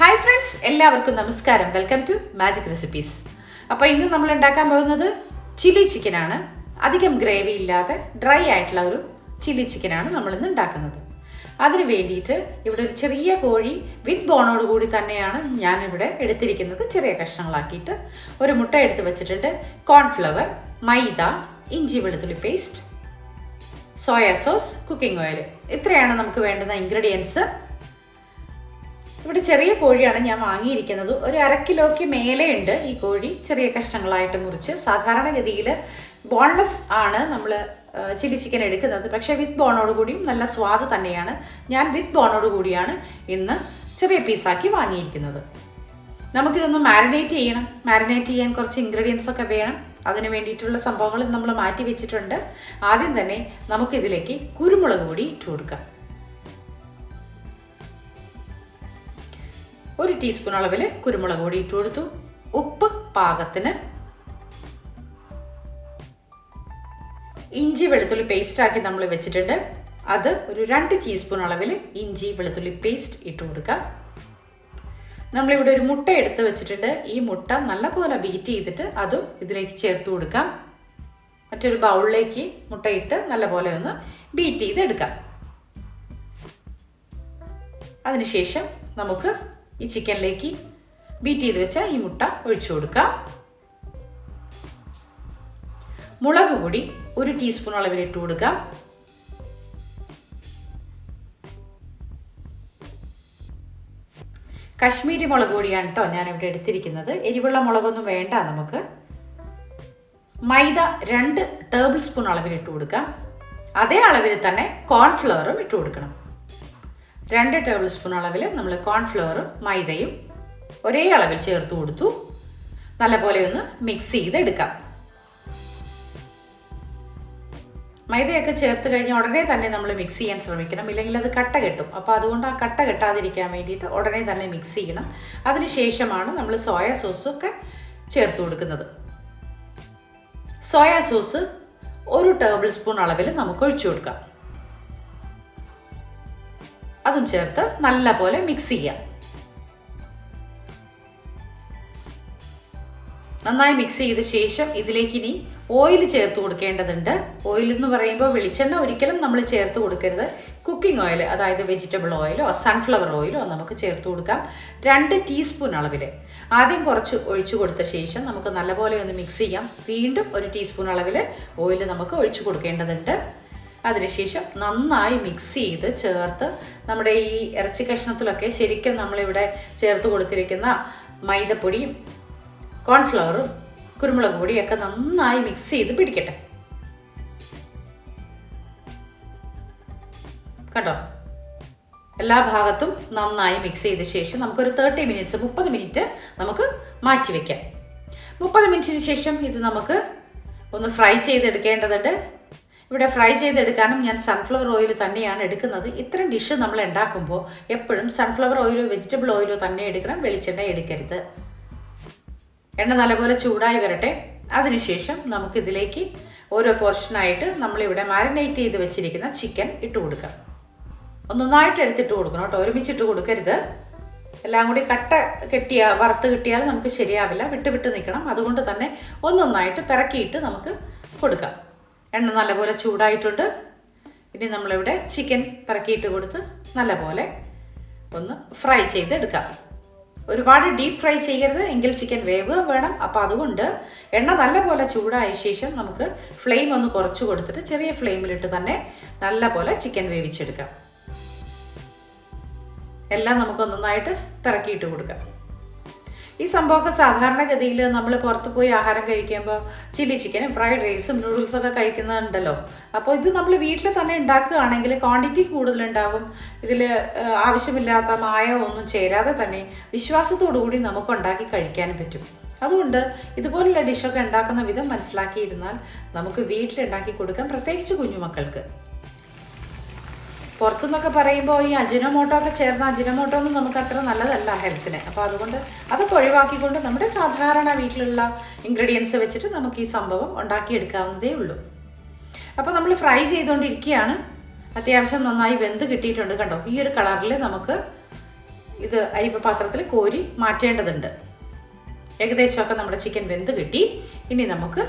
Hi friends, എല്ലാവർക്കും നമസ്കാരം. Welcome to magic recipes. അപ്പോൾ ഇന്ന് നമ്മൾ ഉണ്ടാക്കാൻ പോകുന്നത് ചില്ലി ചിക്കനാണ്. അധികം ഗ്രേവി ഇല്ലാതെ ഡ്രൈ ആയിട്ടുള്ള ഒരു ചില്ലി ചിക്കനാണ് നമ്മളിന്ന് ഉണ്ടാക്കുന്നത്. അതിന് വേണ്ടിയിട്ട് ഇവിടെ ഒരു ചെറിയ കോഴി വിത്ത് ബോണോട് കൂടി തന്നെയാണ് ഞാനിവിടെ എടുത്തിരിക്കുന്നത്. ചെറിയ കഷ്ണങ്ങളാക്കിയിട്ട് ഒരു മുട്ട എടുത്ത് വെച്ചിട്ടുണ്ട്. കോൺഫ്ലവർ, മൈദ, ഇഞ്ചി വെളുത്തുള്ളി paste, soya sauce, cooking oil, ഇത്രയാണ് നമുക്ക് വേണ്ടുന്ന ഇൻഗ്രീഡിയൻസ്. ഇവിടെ ചെറിയ കോഴിയാണ് ഞാൻ വാങ്ങിയിരിക്കുന്നത്. ഒരു 1/2 കിലോയ്ക്ക് മേലെ ഉണ്ട് ഈ കോഴി. ചെറിയ കഷ്ണങ്ങളായിട്ട് മുറിച്ച്, സാധാരണഗതിയിൽ ബോൺലെസ് ആണ് നമ്മൾ ചില്ലി ചിക്കൻ എടുക്കുന്നത്. പക്ഷേ വിത്ത് ബോണോട് കൂടിയും നല്ല സ്വാദ് തന്നെയാണ്. ഞാൻ വിത്ത് ബോണോട് കൂടിയാണ് ഇന്ന് ചെറിയ പീസാക്കി വാങ്ങിയിരിക്കുന്നത്. നമുക്കിതൊന്ന് മാരിനേറ്റ് ചെയ്യണം. മാരിനേറ്റ് ചെയ്യാൻ കുറച്ച് ഇൻഗ്രീഡിയൻസ് ഒക്കെ വേണം. അതിന് വേണ്ടിയിട്ടുള്ള സംഭവങ്ങൾ നമ്മൾ മാറ്റി വെച്ചിട്ടുണ്ട്. ആദ്യം തന്നെ നമുക്കിതിലേക്ക് കുരുമുളക് പൊടി ഇട്ട് കൊടുക്കാം. 1 ടീസ്പൂൺ അളവിൽ കുരുമുളക് പൊടി ഇട്ട് കൊടുത്തു. ഉപ്പ് പാകത്തിന്. ഇഞ്ചി വെളുത്തുള്ളി പേസ്റ്റാക്കി നമ്മൾ വെച്ചിട്ടുണ്ട്. അത് ഒരു 2 ടീസ്പൂൺ അളവിൽ ഇഞ്ചി വെളുത്തുള്ളി പേസ്റ്റ് ഇട്ട് കൊടുക്കാം. നമ്മളിവിടെ ഒരു മുട്ട എടുത്ത് വെച്ചിട്ടുണ്ട്. ഈ മുട്ട നല്ലപോലെ ബീറ്റ് ചെയ്തിട്ട് അതും ഇതിലേക്ക് ചേർത്ത് കൊടുക്കാം. മറ്റൊരു ബൗളിലേക്ക് മുട്ടയിട്ട് നല്ലപോലെ ഒന്ന് ബീറ്റ് ചെയ്തെടുക്കാം. അതിനുശേഷം നമുക്ക് ഈ ചിക്കനിലേക്ക് ബീറ്റ് ചെയ്ത് വെച്ച ഈ മുട്ട ഒഴിച്ചു കൊടുക്കാം. മുളക് പൊടി 1 ടീസ്പൂൺ അളവിൽ ഇട്ട് കൊടുക്കാം. കശ്മീരി മുളക് പൊടിയാണ് കേട്ടോ ഞാനിവിടെ എടുത്തിരിക്കുന്നത്. എരിവുള്ള മുളകൊന്നും വേണ്ട നമുക്ക്. മൈദ 2 ടേബിൾ സ്പൂൺ അളവിൽ ഇട്ട് കൊടുക്കാം. അതേ അളവിൽ തന്നെ കോൺഫ്ലവറും ഇട്ട് കൊടുക്കണം. 2 ടേബിൾ സ്പൂൺ അളവിൽ നമ്മൾ കോൺഫ്ലവറും മൈദയും ഒരേ അളവിൽ ചേർത്ത് കൊടുത്തു. നല്ലപോലെ ഒന്ന് മിക്സ് ചെയ്തെടുക്കാം. മൈദയൊക്കെ ചേർത്ത് കഴിഞ്ഞാൽ ഉടനെ തന്നെ നമ്മൾ മിക്സ് ചെയ്യാൻ ശ്രമിക്കണം, ഇല്ലെങ്കിൽ അത് കട്ട കെട്ടും. അപ്പോൾ അതുകൊണ്ട് ആ കട്ട കെട്ടാതിരിക്കാൻ വേണ്ടിയിട്ട് ഉടനെ തന്നെ മിക്സ് ചെയ്യണം. അതിനുശേഷമാണ് നമ്മൾ സോയാ സോസൊക്കെ ചേർത്ത് കൊടുക്കുന്നത്. സോയാ സോസ് 1 ടേബിൾ സ്പൂൺ അളവിൽ നമുക്ക് ഒഴിച്ചു കൊടുക്കാം. അതും ചേർത്ത് നല്ലപോലെ മിക്സ് ചെയ്യാം. നന്നായി മിക്സ് ചെയ്ത ശേഷം ഇതിലേക്ക് ഇനി ഓയിൽ ചേർത്ത് കൊടുക്കേണ്ടതുണ്ട്. ഓയിൽ എന്ന് പറയുമ്പോൾ വെളിച്ചെണ്ണ ഒരിക്കലും നമ്മൾ ചേർത്ത് കൊടുക്കരുത്. കുക്കിംഗ് ഓയിൽ, അതായത് വെജിറ്റബിൾ ഓയിലോ സൺഫ്ലവർ ഓയിലോ നമുക്ക് ചേർത്ത് കൊടുക്കാം. 2 ടീസ്പൂൺ അളവിൽ ആദ്യം കുറച്ച് ഒഴിച്ചു കൊടുത്ത ശേഷം നമുക്ക് നല്ലപോലെ ഒന്ന് മിക്സ് ചെയ്യാം. വീണ്ടും 1 ടീസ്പൂൺ അളവിൽ ഓയിൽ നമുക്ക് ഒഴിച്ചു കൊടുക്കേണ്ടതുണ്ട്. അതിനുശേഷം നന്നായി മിക്സ് ചെയ്ത് ചേർത്ത് നമ്മുടെ ഈ ഇറച്ചി കഷ്ണത്തിലൊക്കെ ശരിക്കും നമ്മളിവിടെ ചേർത്ത് കൊടുത്തിരിക്കുന്ന മൈദപ്പൊടിയും കോൺഫ്ലവറും കുരുമുളക് പൊടിയൊക്കെ നന്നായി മിക്സ് ചെയ്ത് പിടിക്കട്ടെ. കണ്ടോ, എല്ലാ ഭാഗത്തും നന്നായി മിക്സ് ചെയ്ത ശേഷം നമുക്കൊരു 30 മിനിറ്റ് നമുക്ക് മാറ്റി വയ്ക്കാം. 30 മിനിറ്റിന് ശേഷം ഇത് നമുക്ക് ഒന്ന് ഫ്രൈ ചെയ്തെടുക്കേണ്ടതുണ്ട്. ഇവിടെ ഫ്രൈ ചെയ്തെടുക്കാനും ഞാൻ സൺഫ്ലവർ ഓയിൽ തന്നെയാണ് എടുക്കുന്നത്. ഇത്തരം ഡിഷ് നമ്മൾ ഉണ്ടാക്കുമ്പോൾ എപ്പോഴും സൺഫ്ലവർ ഓയിലോ വെജിറ്റബിൾ ഓയിലോ തന്നെ എടുക്കണം, വെളിച്ചെണ്ണ എടുക്കരുത്. എണ്ണ നല്ലപോലെ ചൂടായി വരട്ടെ. അതിനുശേഷം നമുക്കിതിലേക്ക് ഓരോ പോർഷനായിട്ട് നമ്മളിവിടെ മാരിനേറ്റ് ചെയ്ത് വെച്ചിരിക്കുന്ന ചിക്കൻ ഇട്ട് കൊടുക്കാം. ഒന്നൊന്നായിട്ട് എടുത്തിട്ട് കൊടുക്കണം കേട്ടോ, ഒരുമിച്ചിട്ട് കൊടുക്കരുത്. എല്ലാം കൂടി കട്ട വറുത്ത് കിട്ടിയാൽ നമുക്ക് ശരിയാവില്ല, വിട്ട് നിൽക്കണം. അതുകൊണ്ട് തന്നെ ഒന്നൊന്നായിട്ട് പിറക്കിയിട്ട് നമുക്ക് കൊടുക്കാം. എണ്ണ നല്ലപോലെ ചൂടായിട്ടുണ്ട്. ഇനി നമ്മളിവിടെ ചിക്കൻ പിറക്കിയിട്ട് കൊടുത്ത് നല്ലപോലെ ഒന്ന് ഫ്രൈ ചെയ്തെടുക്കാം. ഒരുപാട് ഡീപ്പ് ഫ്രൈ ചെയ്യരുത്, എങ്കിൽ ചിക്കൻ വേവ് വേണം. അപ്പോൾ അതുകൊണ്ട് എണ്ണ നല്ലപോലെ ചൂടായ ശേഷം നമുക്ക് ഫ്ലെയിം ഒന്ന് കുറച്ച് കൊടുത്തിട്ട് ചെറിയ ഫ്ലെയിമിലിട്ട് തന്നെ നല്ലപോലെ ചിക്കൻ വേവിച്ചെടുക്കാം. എല്ലാം നമുക്കൊന്നൊന്നായിട്ട് പിറക്കിയിട്ട് കൊടുക്കാം. ഈ സംഭവമൊക്കെ സാധാരണഗതിയിൽ നമ്മൾ പുറത്ത് പോയി ആഹാരം കഴിക്കുമ്പോൾ ചില്ലി ചിക്കനും ഫ്രൈഡ് റൈസും നൂഡിൽസൊക്കെ കഴിക്കുന്നുണ്ടല്ലോ. അപ്പോൾ ഇത് നമ്മൾ വീട്ടിൽ തന്നെ ഉണ്ടാക്കുകയാണെങ്കിൽ ക്വാണ്ടിറ്റി കൂടുതലുണ്ടാകും. ഇതിൽ ആവശ്യമില്ലാത്ത മായം ഒന്നും ചേരാതെ തന്നെ വിശ്വാസത്തോടു കൂടി നമുക്ക് ഉണ്ടാക്കി കഴിക്കാനും പറ്റും. അതുകൊണ്ട് ഇതുപോലുള്ള ഡിഷൊക്കെ ഉണ്ടാക്കുന്ന വിധം മനസ്സിലാക്കിയിരുന്നാൽ നമുക്ക് വീട്ടിലുണ്ടാക്കി കൊടുക്കാം, പ്രത്യേകിച്ച് കുഞ്ഞുമക്കൾക്ക്. പുറത്തുനിന്നൊക്കെ പറയുമ്പോൾ ഈ അജിനോമോട്ടോ ഒക്കെ ചേർന്ന അജിനോമോട്ടോ ഒന്നും നമുക്ക് അത്ര നല്ലതല്ല ഹെൽത്തിന്. അപ്പോൾ അതുകൊണ്ട് അതൊക്കെ ഒഴിവാക്കിക്കൊണ്ട് നമ്മുടെ സാധാരണ വീട്ടിലുള്ള ഇൻഗ്രീഡിയൻസ് വെച്ചിട്ട് നമുക്ക് ഈ സംഭവം ഉണ്ടാക്കിയെടുക്കാവുന്നതേ ഉള്ളൂ. അപ്പോൾ നമ്മൾ ഫ്രൈ ചെയ്തുകൊണ്ടിരിക്കുകയാണ്. അത്യാവശ്യം നന്നായി വെന്ത് കിട്ടിയിട്ടുണ്ട്. കണ്ടോ, ഈ ഒരു കളറിൽ നമുക്ക് ഇത് അരിപ്പ പാത്രത്തിൽ കോരി മാറ്റേണ്ടതുണ്ട്. ഏകദേശമൊക്കെ നമ്മുടെ ചിക്കൻ വെന്ത് കിട്ടി. ഇനി നമുക്ക്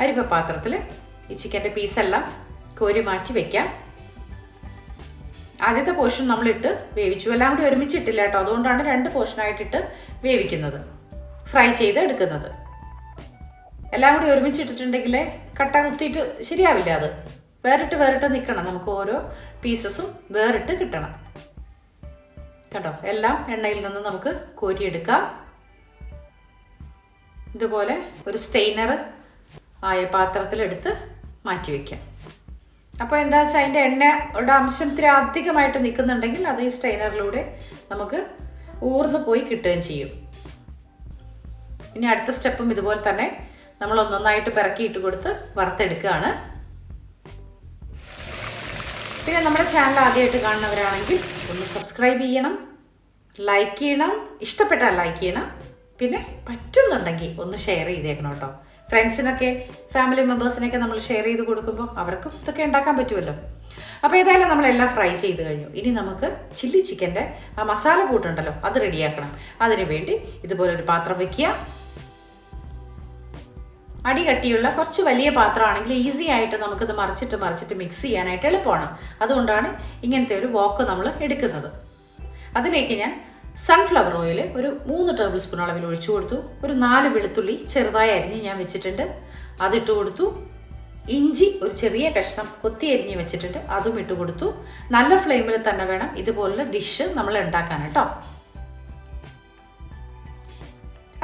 അരിപ്പ പാത്രത്തിൽ ഈ ചിക്കൻ്റെ പീസെല്ലാം കോരി മാറ്റി വെക്കാം. ആദ്യത്തെ പോർഷൻ നമ്മളിട്ട് വേവിച്ചു, എല്ലാം കൂടി ഒരുമിച്ചിട്ടില്ല കേട്ടോ, അതുകൊണ്ടാണ് 2 പോർഷനായിട്ടിട്ട് വേവിക്കുന്നത്, ഫ്രൈ ചെയ്ത് എടുക്കുന്നത്. എല്ലാം കൂടി ഒരുമിച്ചിട്ടിട്ടുണ്ടെങ്കിൽ കട്ട കുത്തിയിട്ട് ശരിയാവില്ല. അത് വേറിട്ട് നിൽക്കണം, നമുക്ക് ഓരോ പീസസും വേറിട്ട് കിട്ടണം കേട്ടോ. എല്ലാം എണ്ണയിൽ നിന്ന് നമുക്ക് കോരിയെടുക്കാം. ഇതുപോലെ ഒരു സ്റ്റെയിനർ ആയ പാത്രത്തിലെടുത്ത് മാറ്റി വയ്ക്കാം. അപ്പോൾ എന്താ വെച്ചാൽ അതിൻ്റെ എണ്ണയുടെ അംശം ഇത്തിരി അധികമായിട്ട് നിൽക്കുന്നുണ്ടെങ്കിൽ അത് ഈ സ്റ്റെയിനറിലൂടെ നമുക്ക് ഊർന്ന് പോയി കിട്ടുകയും ചെയ്യും. ഇനി അടുത്ത സ്റ്റെപ്പും ഇതുപോലെ തന്നെ നമ്മൾ ഒന്നൊന്നായിട്ട് പിറക്കിയിട്ട് കൊടുത്ത് വറുത്തെടുക്കുകയാണ്. പിന്നെ നമ്മുടെ ചാനൽ ആദ്യമായിട്ട് കാണുന്നവരാണെങ്കിൽ ഒന്ന് സബ്സ്ക്രൈബ് ചെയ്യണം, ലൈക്ക് ചെയ്യണം, ഇഷ്ടപ്പെട്ടാൽ ലൈക്ക് ചെയ്യണം, പിന്നെ പറ്റുന്നുണ്ടെങ്കിൽ ഒന്ന് ഷെയർ ചെയ്തേക്കണം കേട്ടോ. ഫ്രണ്ട്സിനൊക്കെ ഫാമിലി മെമ്പേഴ്സിനൊക്കെ നമ്മൾ ഷെയർ ചെയ്ത് കൊടുക്കുമ്പോൾ അവർക്കും ഇതൊക്കെ ഉണ്ടാക്കാൻ പറ്റുമല്ലോ. അപ്പോൾ ഏതായാലും നമ്മളെല്ലാം ഫ്രൈ ചെയ്ത് കഴിഞ്ഞു. ഇനി നമുക്ക് ചില്ലി ചിക്കൻ്റെ ആ മസാല കൂട്ടുണ്ടല്ലോ അത് റെഡിയാക്കണം. അതിനു വേണ്ടി ഇതുപോലെ ഒരു പാത്രം വെക്കുക. അടി കട്ടിയുള്ള കുറച്ച് വലിയ പാത്രമാണെങ്കിൽ ഈസി ആയിട്ട് നമുക്കിത് മറിച്ചിട്ട് മിക്സ് ചെയ്യാനായിട്ട് എളുപ്പമാണ്. അതുകൊണ്ടാണ് ഇങ്ങനത്തെ ഒരു വോക്ക് നമ്മൾ എടുക്കുന്നത്. അതിലേക്ക് ഞാൻ സൺഫ്ലവർ ഓയിൽ ഒരു 3 ടേബിൾ സ്പൂൺ അളവിൽ ഒഴിച്ചു കൊടുത്തു. ഒരു 4 വെളുത്തുള്ളി ചെറുതായി അരിഞ്ഞ് ഞാൻ വെച്ചിട്ടുണ്ട്, അതിട്ട് കൊടുത്തു. ഇഞ്ചി ഒരു ചെറിയ കഷ്ണം കൊത്തി അരിഞ്ഞ് വെച്ചിട്ടുണ്ട്, അതും ഇട്ട് കൊടുത്തു. നല്ല ഫ്ലെയിമിൽ തന്നെ വേണം ഇതുപോലുള്ള ഡിഷ് നമ്മൾ ഉണ്ടാക്കാൻ കേട്ടോ.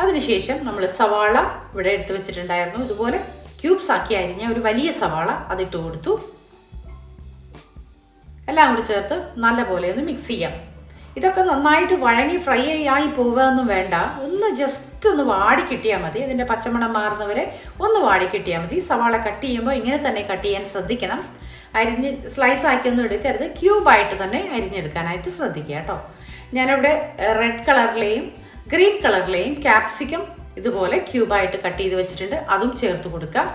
അതിനുശേഷം നമ്മൾ സവാള ഇവിടെ എടുത്ത് വെച്ചിട്ടുണ്ടായിരുന്നു, ഇതുപോലെ ക്യൂബ്സ് ആക്കി അരിഞ്ഞ ഒരു വലിയ സവാള അതിട്ട് കൊടുത്തു. എല്ലാം കൂടി ചേർത്ത് നല്ലപോലെ ഒന്ന് മിക്സ് ചെയ്യാം. ഇതൊക്കെ നന്നായിട്ട് വഴങ്ങി ഫ്രൈ ആയി പോവുകയൊന്നും വേണ്ട, ഒന്ന് ജസ്റ്റ് ഒന്ന് വാടി കിട്ടിയാൽ മതി. അതിൻ്റെ പച്ചമണം മാറുന്നവരെ ഒന്ന് വാടി കിട്ടിയാൽ മതി. സവാള കട്ട് ചെയ്യുമ്പോൾ ഇങ്ങനെ തന്നെ കട്ട് ചെയ്യാൻ ശ്രദ്ധിക്കണം. അരിഞ്ഞ് സ്ലൈസ് ആക്കിയൊന്നും എടുക്കരുത്, ക്യൂബായിട്ട് തന്നെ അരിഞ്ഞെടുക്കാനായിട്ട് ശ്രദ്ധിക്കുക കേട്ടോ. ഞാനിവിടെ റെഡ് കളറിലെയും ഗ്രീൻ കളറിലെയും ക്യാപ്സിക്കം ഇതുപോലെ ക്യൂബായിട്ട് കട്ട് ചെയ്ത് വെച്ചിട്ടുണ്ട്, അതും ചേർത്ത് കൊടുക്കാം.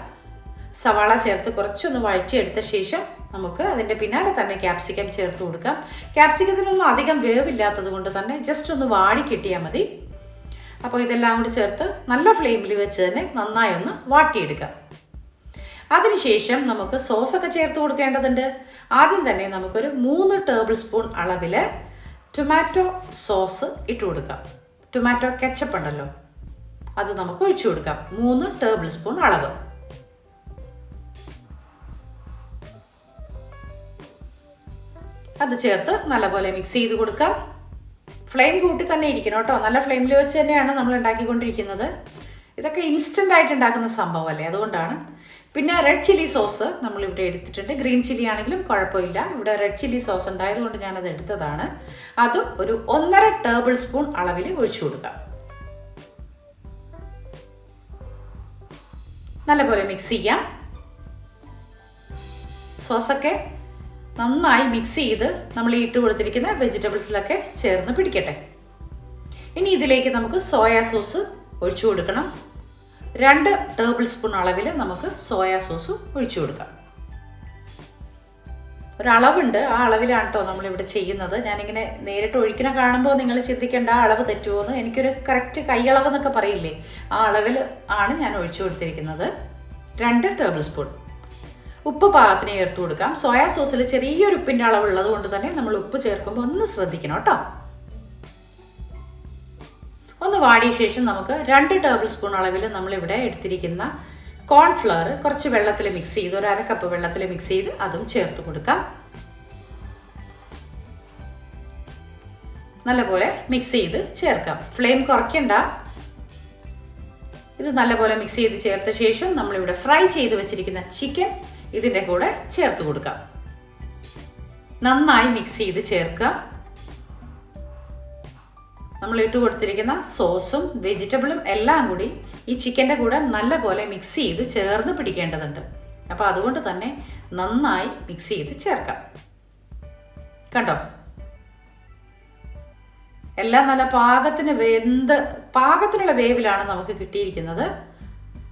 സവാള ചേർത്ത് കുറച്ചൊന്ന് വഴറ്റിയെടുത്ത ശേഷം നമുക്ക് അതിൻ്റെ പിന്നാലെ തന്നെ ക്യാപ്സിക്കം ചേർത്ത് കൊടുക്കാം. ക്യാപ്സിക്കത്തിനൊന്നും അധികം വേവില്ലാത്തത് കൊണ്ട് തന്നെ ജസ്റ്റ് ഒന്ന് വാടി കിട്ടിയാൽ മതി. അപ്പോൾ ഇതെല്ലാം കൂടി ചേർത്ത് നല്ല ഫ്ലെയിമിൽ വെച്ച് തന്നെ നന്നായി ഒന്ന് വാട്ടിയെടുക്കാം. അതിനുശേഷം നമുക്ക് സോസൊക്കെ ചേർത്ത് കൊടുക്കേണ്ടതുണ്ട്. ആദ്യം തന്നെ നമുക്കൊരു 3 ടേബിൾ സ്പൂൺ അളവിൽ ടൊമാറ്റോ സോസ് ഇട്ട് കൊടുക്കാം. ടൊമാറ്റോ കെച്ചപ്പ് ഉണ്ടല്ലോ അത് നമുക്ക് ഒഴിച്ചു കൊടുക്കാം, 3 ടേബിൾ സ്പൂൺ അളവ്. അത് ചേർത്ത് നല്ലപോലെ മിക്സ് ചെയ്ത് കൊടുക്കാം. ഫ്ലെയിം കൂട്ടി തന്നെ ഇരിക്കണം കേട്ടോ, നല്ല ഫ്ലെയിമിൽ വെച്ച് തന്നെയാണ് നമ്മൾ ഉണ്ടാക്കിക്കൊണ്ടിരിക്കുന്നത്. ഇതൊക്കെ ഇൻസ്റ്റൻ്റ് ആയിട്ട് ഉണ്ടാക്കുന്ന സംഭവമല്ലേ, അതുകൊണ്ടാണ്. പിന്നെ റെഡ് ചില്ലി സോസ് നമ്മളിവിടെ എടുത്തിട്ടുണ്ട്, ഗ്രീൻ ചില്ലി ആണെങ്കിലും കുഴപ്പമില്ല. ഇവിടെ റെഡ് ചില്ലി സോസ് ഉണ്ടായതുകൊണ്ട് ഞാനത് എടുത്തതാണ്. അതും ഒരു 1.5 ടേബിൾ സ്പൂൺ അളവിൽ ഒഴിച്ചു കൊടുക്കാം. നല്ലപോലെ മിക്സ് ചെയ്യാം. സോസൊക്കെ നന്നായി മിക്സ് ചെയ്ത് നമ്മൾ ഇട്ട് കൊടുത്തിരിക്കുന്ന വെജിറ്റബിൾസിലൊക്കെ ചേർന്ന് പിടിക്കട്ടെ. ഇനി ഇതിലേക്ക് നമുക്ക് സോയാ സോസ് ഒഴിച്ചു കൊടുക്കണം. 2 ടേബിൾ സ്പൂൺ അളവിൽ നമുക്ക് സോയാ സോസ് ഒഴിച്ചു കൊടുക്കാം. ഒരളവുണ്ട്, ആ അളവിലാണ് കേട്ടോ നമ്മളിവിടെ ചെയ്യുന്നത്. ഞാനിങ്ങനെ നേരിട്ട് ഒഴിക്കണ കാണുമ്പോൾ നിങ്ങൾ ചിന്തിക്കേണ്ട ആ അളവ് തെറ്റുമോ എന്ന്. എനിക്കൊരു കറക്റ്റ് കൈയളവ് എന്നൊക്കെ പറയില്ലേ, ആ അളവിൽ ആണ് ഞാൻ ഒഴിച്ചു കൊടുത്തിരിക്കുന്നത്. 2 ടേബിൾ സ്പൂൺ. ഉപ്പ് പാകത്തിന് ചേർത്ത് കൊടുക്കാം. സോയാ സോസിൽ ചെറിയൊരു ഉപ്പിൻ്റെ അളവുള്ളത് കൊണ്ട് തന്നെ നമ്മൾ ഉപ്പ് ചേർക്കുമ്പോൾ ഒന്ന് ശ്രദ്ധിക്കണം കേട്ടോ. ഒന്ന് വാടിയ ശേഷം നമുക്ക് 2 ടേബിൾ സ്പൂൺ അളവിൽ നമ്മളിവിടെ എടുത്തിരിക്കുന്ന കോൺഫ്ലവർ കുറച്ച് വെള്ളത്തിൽ മിക്സ് ചെയ്ത്, ഒരു 1/2 കപ്പ് വെള്ളത്തിൽ മിക്സ് ചെയ്ത് അതും ചേർത്ത് കൊടുക്കാം. നല്ലപോലെ മിക്സ് ചെയ്ത് ചേർക്കാം, ഫ്ലെയിം കുറയ്ക്കണ്ട. ഇത് നല്ലപോലെ മിക്സ് ചെയ്ത് ചേർത്ത ശേഷം നമ്മളിവിടെ ഫ്രൈ ചെയ്ത് വെച്ചിരിക്കുന്ന ചിക്കൻ ഇതിൻ്റെ കൂടെ ചേർത്ത് കൊടുക്കാം. നന്നായി മിക്സ് ചെയ്ത് ചേർക്കുക. നമ്മൾ ഇട്ട് കൊടുത്തിരിക്കുന്ന സോസും വെജിറ്റബിളും എല്ലാം കൂടി ഈ ചിക്കൻ്റെ കൂടെ നല്ലപോലെ മിക്സ് ചെയ്ത് ചേർന്ന് പിടിക്കേണ്ടതുണ്ട്. അപ്പോൾ അതുകൊണ്ട് തന്നെ നന്നായി മിക്സ് ചെയ്ത് ചേർക്കാം. കണ്ടോ, എല്ലാം നല്ല പാകത്തിനുള്ള വേവിലാണ് നമുക്ക് കിട്ടിയിരിക്കുന്നത്.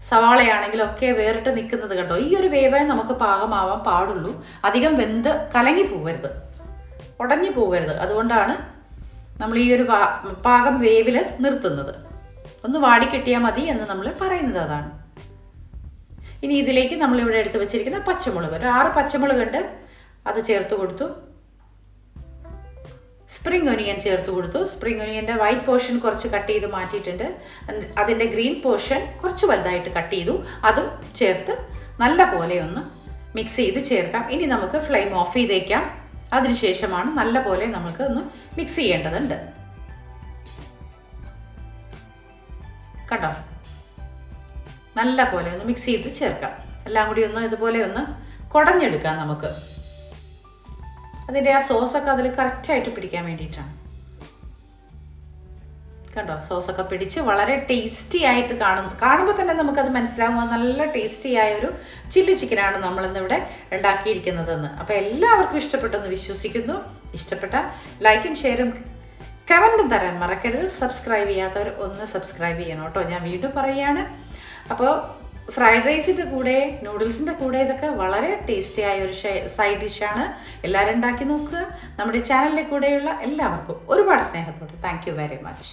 സവാളയാണെങ്കിലൊക്കെ വേറിട്ട് നിൽക്കുന്നത് കണ്ടോ. ഈ ഒരു വേവേ നമുക്ക് പാകമാവാൻ പാടുള്ളൂ, അധികം വെന്ത് കലങ്ങി പോവരുത്, ഉടഞ്ഞു പോവരുത്. അതുകൊണ്ടാണ് നമ്മൾ ഈ ഒരു പാകം വേവിൽ നിർത്തുന്നത്. ഒന്ന് വാടിക്കിട്ടിയാൽ മതി എന്ന് നമ്മൾ പറയുന്നത് അതാണ്. ഇനി ഇതിലേക്ക് നമ്മളിവിടെ എടുത്ത് വെച്ചിരിക്കുന്ന പച്ചമുളക്, ഒരു 6 പച്ചമുളകുണ്ട്, അത് ചേർത്ത് കൊടുത്തു. സ്പ്രിംഗ് ഒനിയൻ ചേർത്ത് കൊടുത്തു. സ്പ്രിംഗ് ഒനിയൻ്റെ വൈറ്റ് പോർഷൻ കുറച്ച് കട്ട് ചെയ്ത് മാറ്റിയിട്ടുണ്ട്. അതിൻ്റെ ഗ്രീൻ പോർഷൻ കുറച്ച് വലുതായിട്ട് കട്ട് ചെയ്തു. അതും ചേർത്ത് നല്ല പോലെ ഒന്ന് മിക്സ് ചെയ്ത് ചേർക്കാം. ഇനി നമുക്ക് ഫ്ലെയിം ഓഫ് ചെയ്തേക്കാം. അതിനുശേഷമാണ് നല്ല പോലെ നമുക്ക് ഒന്ന് മിക്സ് ചെയ്യേണ്ടതുണ്ട്. കണ്ടോ, നല്ല പോലെ ഒന്ന് മിക്സ് ചെയ്ത് ചേർക്കാം. എല്ലാം കൂടി ഒന്ന് ഇതുപോലെ ഒന്ന് കുടഞ്ഞെടുക്കാം നമുക്ക്. അതിൻ്റെ ആ സോസൊക്കെ അതിൽ കറക്റ്റായിട്ട് പിടിക്കാൻ വേണ്ടിയിട്ടാണ്. കണ്ടോ, സോസൊക്കെ പിടിച്ച് വളരെ ടേസ്റ്റി ആയിട്ട് കാണുമ്പോൾ തന്നെ നമുക്കത് മനസ്സിലാകുമ്പോൾ നല്ല ടേസ്റ്റി ആയൊരു ചില്ലി ചിക്കനാണ് നമ്മളിന്നിവിടെ ഉണ്ടാക്കിയിരിക്കുന്നതെന്ന്. അപ്പോൾ എല്ലാവർക്കും ഇഷ്ടപ്പെട്ടെന്ന് വിശ്വസിക്കുന്നു. ഇഷ്ടപ്പെട്ടാൽ ലൈക്കും ഷെയറും കമൻറ്റും തരാൻ മറക്കരുത്. സബ്സ്ക്രൈബ് ചെയ്യാത്തവർ ഒന്ന് സബ്സ്ക്രൈബ് ചെയ്യണം കേട്ടോ. ഞാൻ വീണ്ടും പറയുകയാണ്. അപ്പോൾ ഫ്രൈഡ് റൈസിൻ്റെ കൂടെ, നൂഡിൽസിൻ്റെ കൂടെ ഇതൊക്കെ വളരെ ടേസ്റ്റി ആയ ഒരു സൈഡ് ഡിഷാണ്. എല്ലാവരും ഉണ്ടാക്കി നോക്കുക. നമ്മുടെ ചാനലിലെ കൂടെയുള്ള എല്ലാവർക്കും ഒരുപാട് സ്നേഹത്തോടെ താങ്ക് യു വെരി മച്ച്.